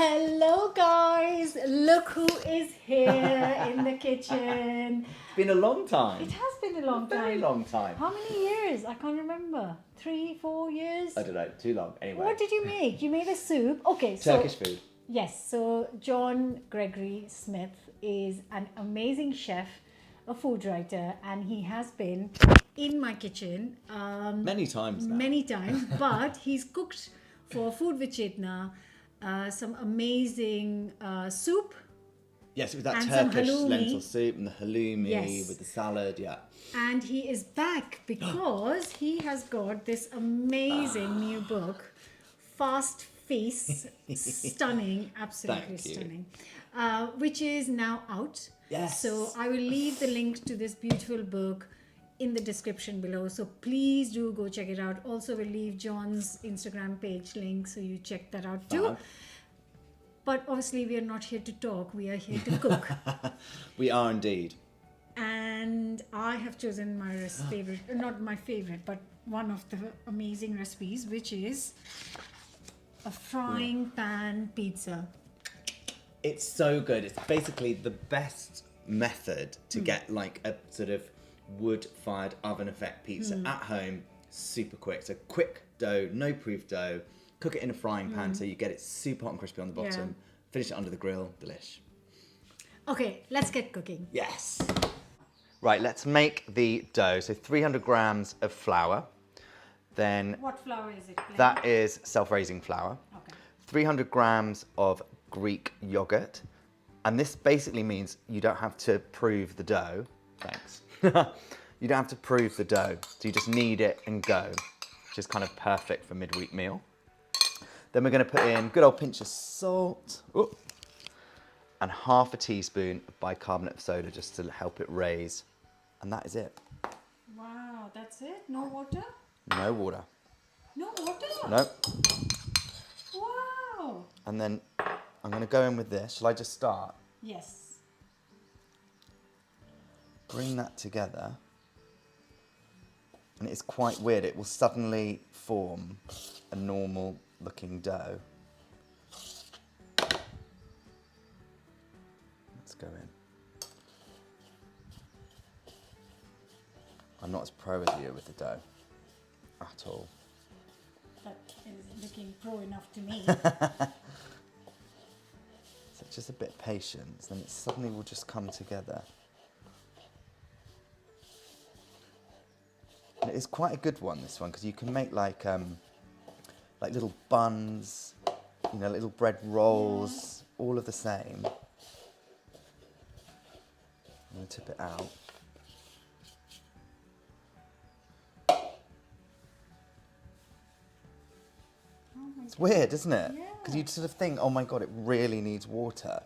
Hello guys, look who is here in the kitchen. It's been a long time. It has been a long time. Very long time. How many years? I can't remember. 3, 4 years? I don't know, too long. Anyway. What did you make? You made a soup? Okay, so... Turkish food. Yes, so John Gregory Smith is an amazing chef, a food writer, and he has been in my kitchen Many times now. many times, but he's cooked for Food with Chetna some amazing soup. Yes, with that and some Turkish halloumi. lentil soup and the halloumi Yes. with the salad, yeah. And he is back because he has got this amazing new book, Fast Feast, stunning, absolutely Thank you. stunning, which is now out. Yes. So I will leave the link to this beautiful book in the description below. So please do go check it out. Also, we'll leave John's Instagram page link so you check that out too. Fab. But obviously, we are not here to talk. We are here to cook. We are indeed. And I have chosen my favorite, not my favorite, but one of the amazing recipes, which is a frying pan pizza. It's so good. It's basically the best method to get like a sort of wood-fired oven effect pizza at home, super quick. So quick dough, no proof dough. Cook it in a frying pan so you get it super hot and crispy on the bottom. Yeah. Finish it under the grill. Delish. Okay, let's get cooking. Yes. Right, let's make the dough. So 300 grams of flour. Then What flour is it? Plain? that is self-raising flour. Okay. 300 grams of Greek yogurt. And this basically means you don't have to prove the dough. Thanks. You don't have to prove the dough. So you just knead it and go, which is kind of perfect for midweek meal. Then we're going to put in a good old pinch of salt. Ooh, and half a teaspoon of bicarbonate of soda just to help it raise. And that is it. Wow, that's it? No water? No water. No water? No. Wow. And then I'm going to go in with this. Shall I just start? Yes. Bring that together. And it's quite weird. It will suddenly form a normal looking dough. Let's go in. I'm not as pro as you with the dough at all. That is looking pro enough to me. So just a bit of patience, then it suddenly will just come together. And it is quite a good one, this one, because you can make like little buns, you know, little bread rolls, all of the same. I'm going to tip it out. It's weird, isn't it? Because you'd sort of think, oh my God, it really needs water.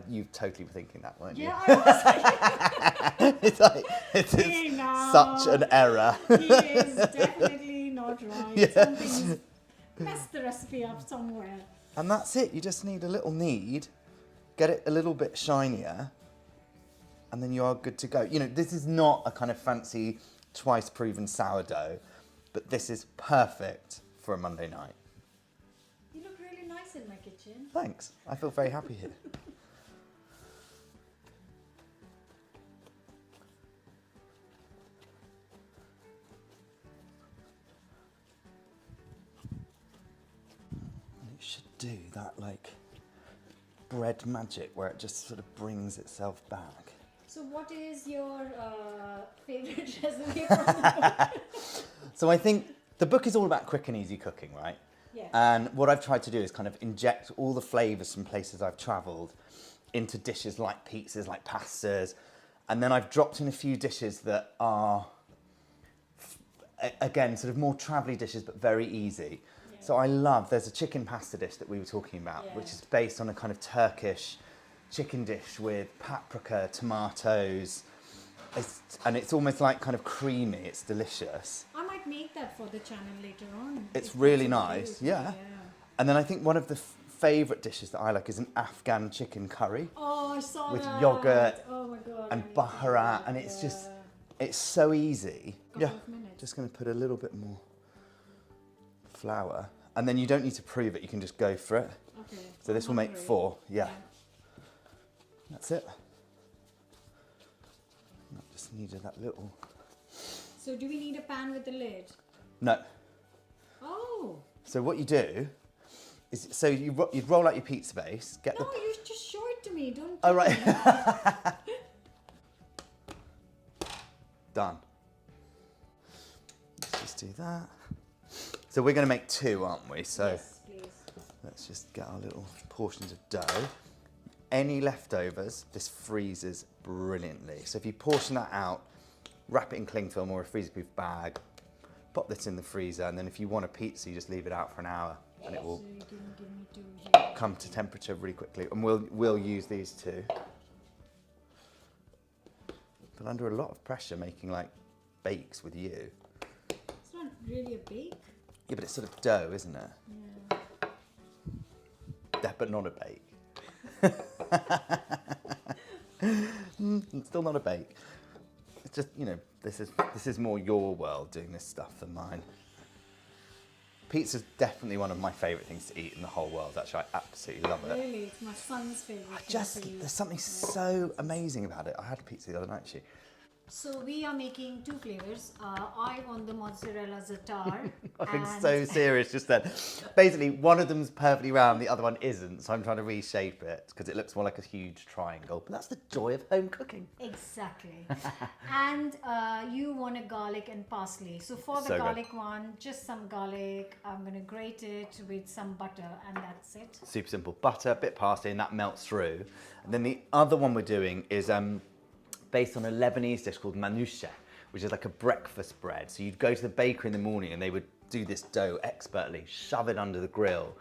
You totally were thinking that, weren't you? Yeah, I was. It's like, it is Hey, now. such an error. He is definitely not right. Yeah. Something's messed the recipe up somewhere. And that's it. You just need a little knead, get it a little bit shinier, and then you are good to go. You know, this is not a kind of fancy, twice proven sourdough, but this is perfect for a Monday night. You look really nice in my kitchen. Thanks. I feel very happy here. And it should do that like bread magic where it just sort of brings itself back. So what is your favorite recipe from the book? So I think the book is all about quick and easy cooking, right? Yeah. And what I've tried to do is kind of inject all the flavours from places I've travelled into dishes like pizzas, like pastas. And then I've dropped in a few dishes that are, again, sort of more travelly dishes, but very easy. Yeah. So there's a chicken pasta dish that we were talking about, Yeah. which is based on a kind of Turkish chicken dish with paprika, tomatoes. And it's almost like kind of creamy, it's delicious. I might make that for the channel later on. It's if really that's okay nice, with you. yeah. And then I think one of the favourite dishes that I like is an Afghan chicken curry Oh, I saw with that. yogurt Oh my God. and I need to do baharat, that, and it's just, yeah. it's so easy. Couple of minutes. Just going to put a little bit more flour, and then you don't need to prove it, you can just go for it. Okay. So this will make Hungry. 4. Yeah. That's it. I just needed that little. So do we need a pan with a lid? No. Oh. So what you do is, so you'd roll out your pizza base, get No, the. you just show it to me. Don't. Oh, tell right. me. Done. Let's just do that. So we're going to make 2, aren't we? So Yes, please. let's just get our little portions of dough. Any leftovers, this freezes brilliantly. So if you portion that out, wrap it in cling film or a freezer-proof bag, pop this in the freezer, and then if you want a pizza, you just leave it out for an hour, and it will So you can give me 2 here. come to temperature really quickly. And we'll use these too. But under a lot of pressure, making like bakes with you. It's not really a bake. Yeah, but it's sort of dough, isn't it? Yeah. Yeah, but not a bake. It's still not a bake. It's just, you know, this is more your world doing this stuff than mine. Pizza's definitely one of my favourite things to eat in the whole world. Actually, I absolutely love it. Really, it's my son's favorite. There's something so amazing about it. I had a pizza the other night, actually. So we are making 2 flavors. I want the mozzarella za'atar. I've been so serious just then. Basically, one of them's perfectly round, the other one isn't. So I'm trying to reshape it because it looks more like a huge triangle. But that's the joy of home cooking. Exactly. And you want a garlic and parsley. So for the So good. garlic one, just some garlic. I'm going to grate it with some butter and that's it. Super simple. Butter, a bit parsley, and that melts through. And then the other one we're doing is based on a Lebanese dish called manouche, which is like a breakfast bread. So you'd go to the bakery in the morning and they would do this dough expertly, shove it under the grill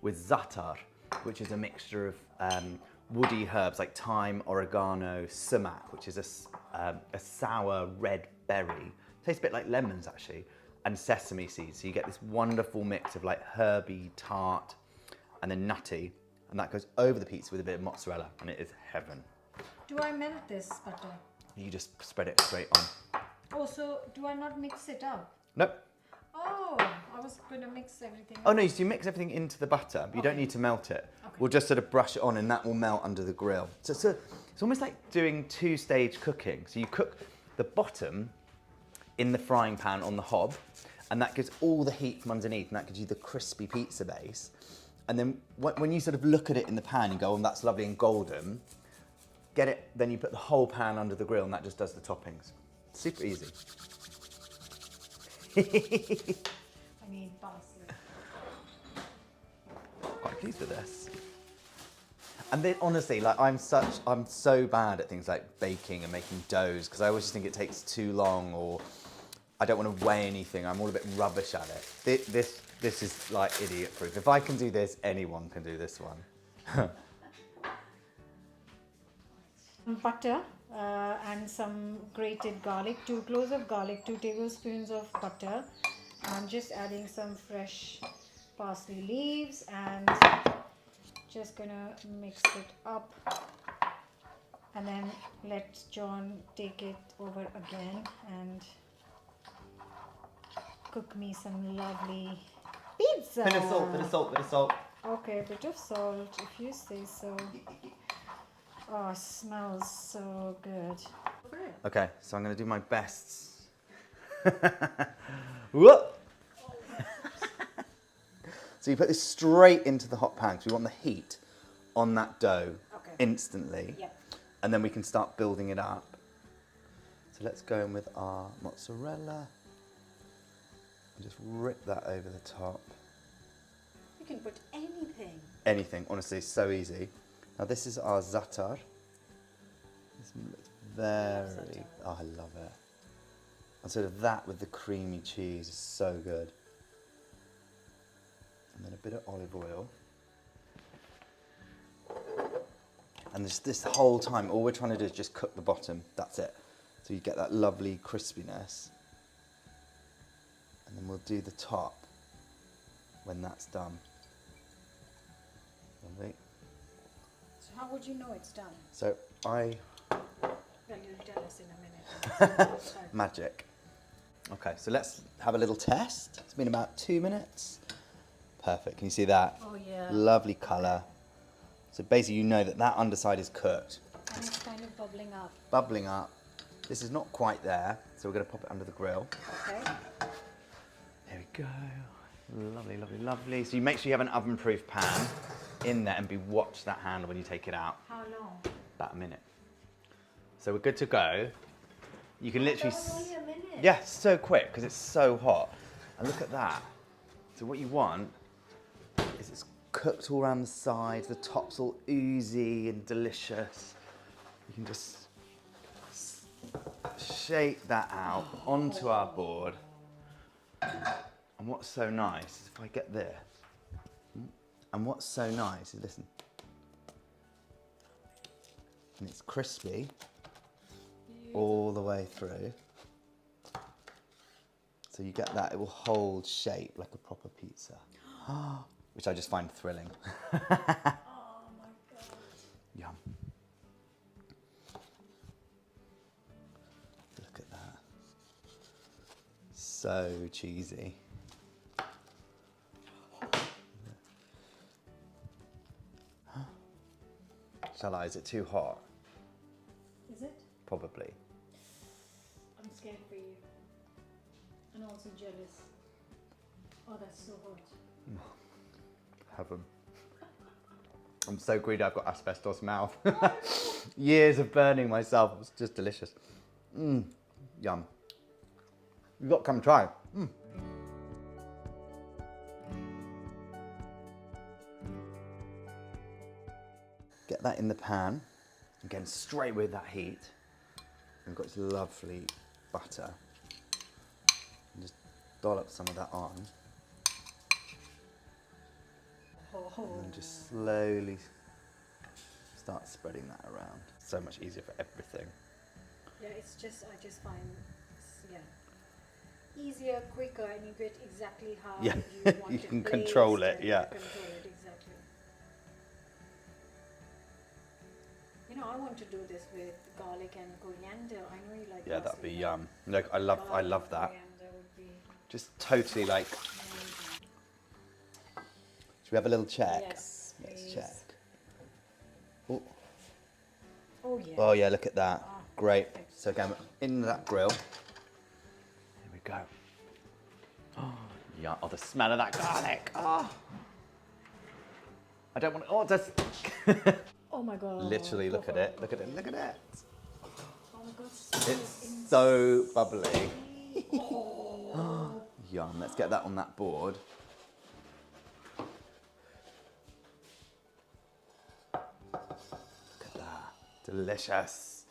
with za'atar, which is a mixture of woody herbs like thyme, oregano, sumac, which is a sour red berry. Tastes a bit like lemons actually, and sesame seeds. So you get this wonderful mix of like herby, tart, and then nutty, and that goes over the pizza with a bit of mozzarella, and it is heaven. Do I melt this butter? You just spread it straight on. Oh, so do I not mix it up? Nope. Oh, I was going to mix everything Oh up. no, so you mix everything into the butter, but you don't Okay. need to melt it. Okay. We'll just sort of brush it on and that will melt under the grill. So it's almost like doing 2-stage cooking. So you cook the bottom in the frying pan on the hob, and that gives all the heat from underneath, and that gives you the crispy pizza base. And then when you sort of look at it in the pan and go, oh, that's lovely and golden, get it, then you put the whole pan under the grill and that just does the toppings. Super easy. I need parsley. Quite pleased with this. And then honestly, like I'm so bad at things like baking and making doughs because I always just think it takes too long or I don't want to weigh anything. I'm all a bit rubbish at it. This is like idiot proof. If I can do this, anyone can do this one. Butter and some grated garlic, 2 cloves of garlic, 2 tablespoons of butter. I'm just adding some fresh parsley leaves and just gonna mix it up and then let John take it over again and cook me some lovely pizza. Bit of salt, bit of salt, bit of salt. Okay, a bit of salt if you say so. Oh, it smells so good. Okay, so I'm going to do my best. Whoop! So you put this straight into the hot pan because we want the heat on that dough instantly. Yep. And then we can start building it up. So let's go in with our mozzarella. And just rip that over the top. You can put anything. Anything, honestly, it's so easy. Now this is our za'atar. This looks very, oh, I love it. And sort of that with the creamy cheese is so good. And then a bit of olive oil. And this whole time, all we're trying to do is just cook the bottom, that's it. So you get that lovely crispiness. And then we'll do the top when that's done. Lovely. So how would you know it's done? So Well, you'll tell us in a minute. magic. Okay, so let's have a little test. It's been about 2 minutes. Perfect. Can you see that? Oh yeah. Lovely colour. So basically you know that that underside is cooked. And it's kind of bubbling up. Bubbling up. This is not quite there, so we're going to pop it under the grill. Okay. There we go. Lovely, lovely, lovely. So you make sure you have an oven-proof pan in there and watch that handle when you take it out. How long? About a minute. So we're good to go. You can literally... Only a minute. Yeah, so quick because it's so hot. And look at that. So what you want is it's cooked all around the sides, the top's all oozy and delicious. You can just shake that out onto our board. And what's so nice is if I get this, and what's so nice is, listen, and it's crispy all the way through. So you get that, it will hold shape like a proper pizza, which I just find thrilling. Oh my god. Yum. Look at that. So cheesy. Shall I? Is it too hot? Is it? Probably. I'm scared for you. And also jealous. Oh, that's so hot. Heaven. I'm so greedy I've got asbestos mouth. Years of burning myself. It was just delicious. Yum. You've got to come try. Get that in the pan. Again, straight with that heat. We've got this lovely butter. And just dollop some of that on. And then just slowly start spreading that around. So much easier for everything. Yeah, it's just, I just find, easier, quicker, and you get exactly how Yeah, you want you it can placed control it, and yeah. Control it, exactly. You know, I want to do this with garlic and coriander. I know you like Yeah, that'd be parsley, yum. Look, I love garlic and that. coriander would be Just totally like. amazing. Should we have a little check? Yes, Let's please. check. Oh, Oh yeah. oh yeah, look at that. Ah, Great. perfect. So again, in that grill. Here we go. Oh, yeah. Oh, the smell of that garlic. Oh. I don't want to. Oh, that's. Oh my god. Literally, look at it. Look at it. Look at it. Oh my god. It's so bubbly. Yum. Let's get that on that board. Look at that. Delicious.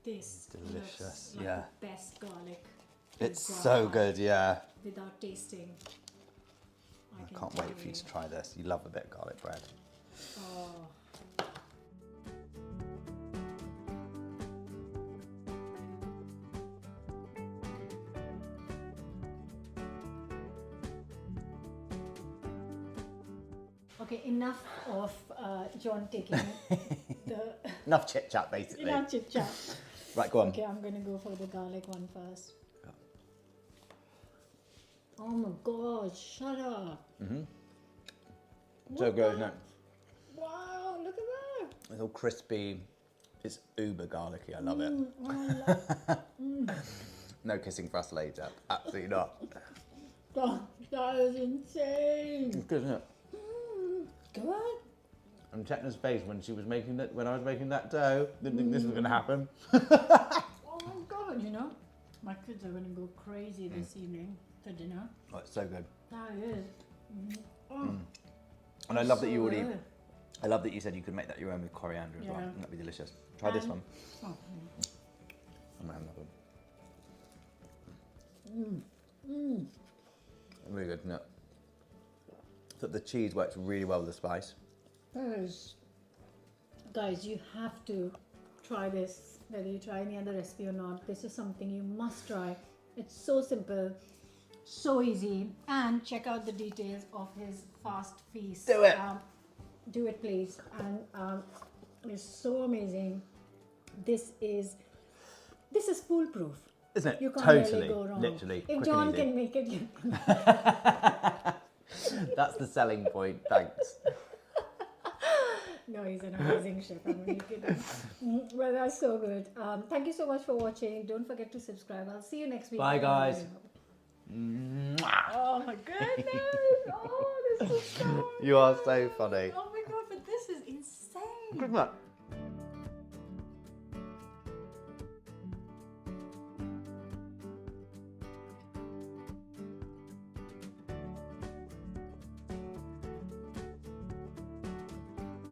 This Delicious, looks like yeah. the best garlic. It's you've so got good, yeah. Without tasting. I can can't tell wait for you to try this. You love a bit of garlic bread. Oh. Okay, enough of John taking the Enough chit chat, basically. enough chit chat. Right, go on. Okay, I'm gonna go for the garlic one first. Oh my god, shut up. So good, isn't it? Wow, look at that. It's all crispy. It's uber garlicky. I love it. I love No kissing for us later. Absolutely not. that. That is insane. It's good, isn't it? Go on. And Chetna's face when she was making that, when I was making that dough, didn't think this was going to happen. Oh my god, you know, my kids are gonna go crazy this evening for dinner. Oh, it's so good. That is. Oh, And I love that you so already. good. I love that you said you could make that your own with coriander as well. Yeah. That'd be delicious. Try this And- one. Oh, I'm gonna have another one. Really good, isn't it? I thought the cheese works really well with the spice. that is. Guys, you have to try this, whether you try any other recipe or not. This is something you must try. It's so simple, so easy, and check out the details of his fast feast. Do it. Do it, please. And is so amazing. This is foolproof. Isn't it? You can't Totally, really go wrong. literally, If quick and John easy. can make it, you can. That's the selling point. Thanks. No, he's an amazing chef. I'm only kidding. Well, that's so good. Thank you so much for watching. Don't forget to subscribe. I'll see you next week. Bye, guys. Oh my goodness! Oh, this is so. You are so funny. Oh my god! But this is insane. Look at that.